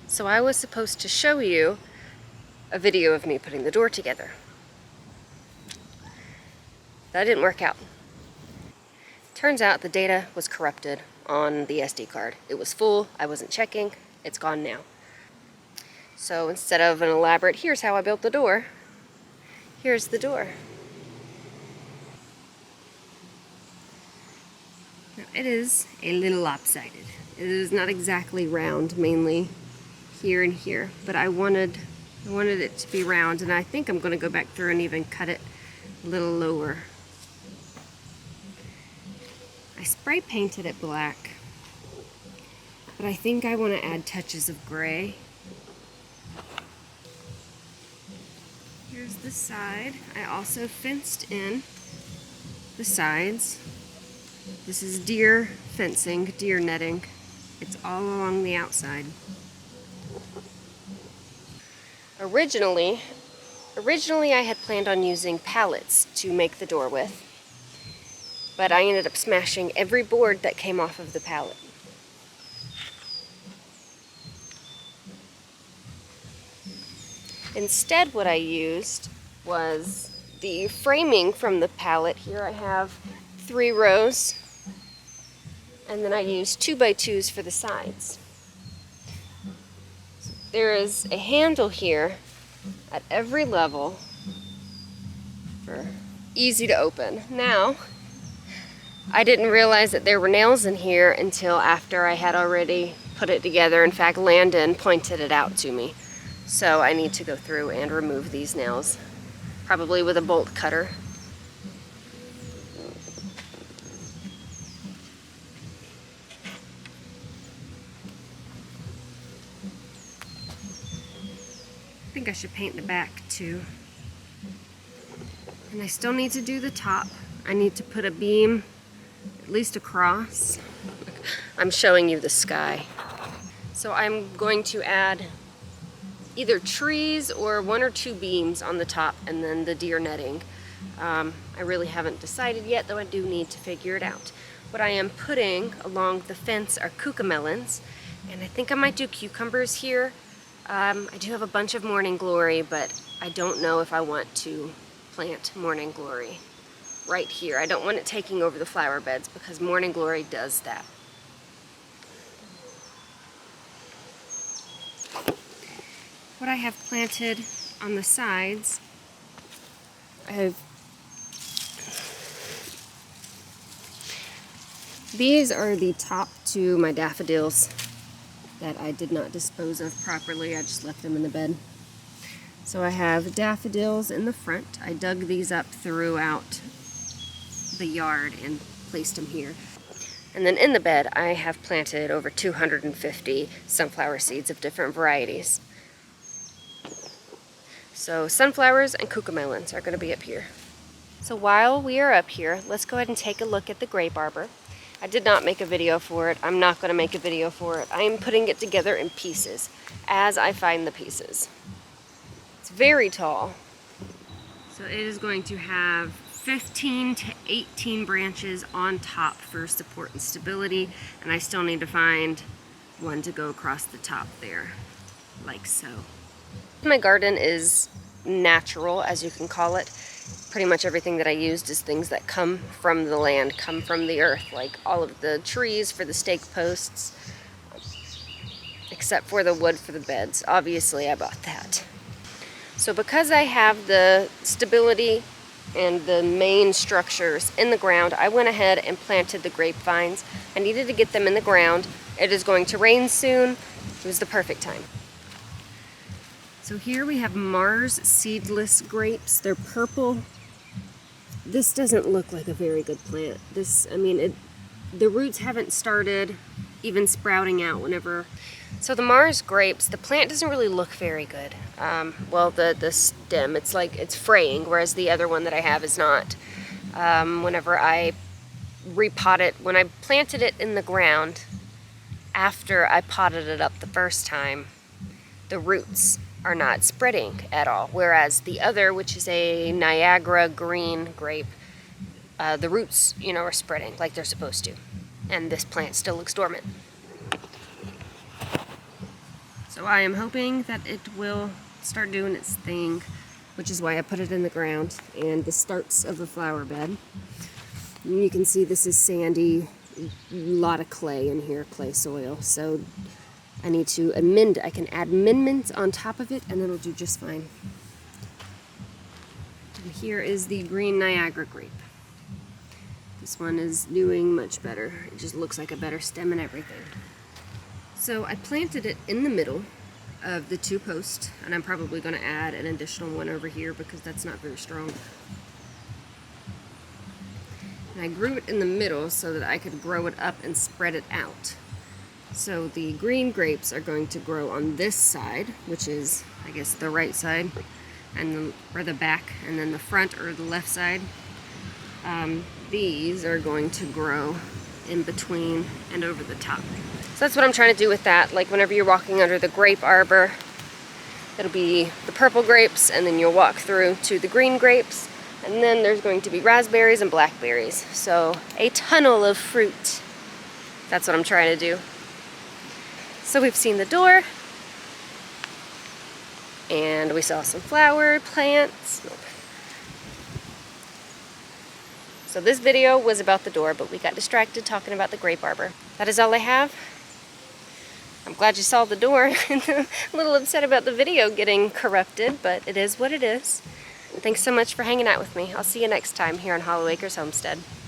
So I was supposed to show you a video of me putting the door together. That didn't work out. Turns out the data was corrupted on the SD card. It was full, I wasn't checking, it's gone now. So instead of an elaborate, here's how I built the door, here's the door. Now it is a little lopsided. It is not exactly round, mainly here and here, but I wanted it to be round, and I think I'm going to go back through and even cut it a little lower. I spray painted it black, but I think I want to add touches of gray. Here's the side. I also fenced in the sides. This is deer fencing, deer netting. It's all along the outside. Originally I had planned on using pallets to make the door with, but I ended up smashing every board that came off of the pallet. Instead, what I used was the framing from the pallet. Here I have 3 rows, and then I used 2x2s for the sides. There is a handle here at every level for easy to open. Now, I didn't realize that there were nails in here until after I had already put it together. In fact, Landon pointed it out to me. So I need to go through and remove these nails, probably with a bolt cutter. I think I should paint the back too. And I still need to do the top. I need to put a beam at least across. I'm showing you the sky. So I'm going to add either trees or 1 or 2 beams on the top, and then the deer netting. I really haven't decided yet, though I do need to figure it out. What I am putting along the fence are cucamelons, and I think I might do cucumbers here. I do have a bunch of morning glory, but I don't know if I want to plant morning glory right here. I don't want it taking over the flower beds because morning glory does that. What I have planted on the sides, these are the top to my daffodils that I did not dispose of properly. I just left them in the bed. So I have daffodils in the front. I dug these up throughout the yard and placed them here. And then in the bed, I have planted over 250 sunflower seeds of different varieties. So sunflowers and cucamelons are going to be up here. So while we are up here, let's go ahead and take a look at the grape arbor. I did not make a video for it. I'm not going to make a video for it. I am putting it together in pieces as I find the pieces. It's very tall. So it is going to have 15 to 18 branches on top for support and stability, and I still need to find one to go across the top there, like so. My garden is natural, as you can call it. Pretty much everything that I used is things that come from the land, come from the earth, like all of the trees for the stake posts, except for the wood for the beds. Obviously, I bought that. So because I have the stability and the main structures in the ground, I went ahead and planted the grapevines. I needed to get them in the ground. It is going to rain soon. It was the perfect time. So here we have Mars seedless grapes. They're purple. This doesn't look like a very good plant. The roots haven't started even sprouting out whenever. So the Mars grapes, the plant doesn't really look very good. Well, the stem, it's fraying, whereas the other one that I have is not. Whenever I repot it, when I planted it in the ground, after I potted it up the first time, the roots are not spreading at all, whereas the other, which is a Niagara green grape, the roots, are spreading like they're supposed to, and this plant still looks dormant. So I am hoping that it will start doing its thing, which is why I put it in the ground and the starts of the flower bed. And you can see this is sandy, a lot of clay in here, clay soil. So I need to amend, I can add amendments on top of it and it'll do just fine. And here is the green Niagara grape. This one is doing much better. It just looks like a better stem and everything. So I planted it in the middle of the 2 posts, and I'm probably going to add an additional one over here because that's not very strong. And I grew it in the middle so that I could grow it up and spread it out. So the green grapes are going to grow on this side, which is, I guess, the right side, and or the back, and then the front or the left side. These are going to grow in between and over the top. So that's what I'm trying to do with that. Like whenever you're walking under the grape arbor, it'll be the purple grapes, and then you'll walk through to the green grapes, and then there's going to be raspberries and blackberries. So a tunnel of fruit. That's what I'm trying to do. So we've seen the door, and we saw some flower plants. So this video was about the door, but we got distracted talking about the grape arbor. That is all I have. I'm glad you saw the door. I'm a little upset about the video getting corrupted, but it is what it is. Thanks so much for hanging out with me. I'll see you next time here on Hollow Acres Homestead.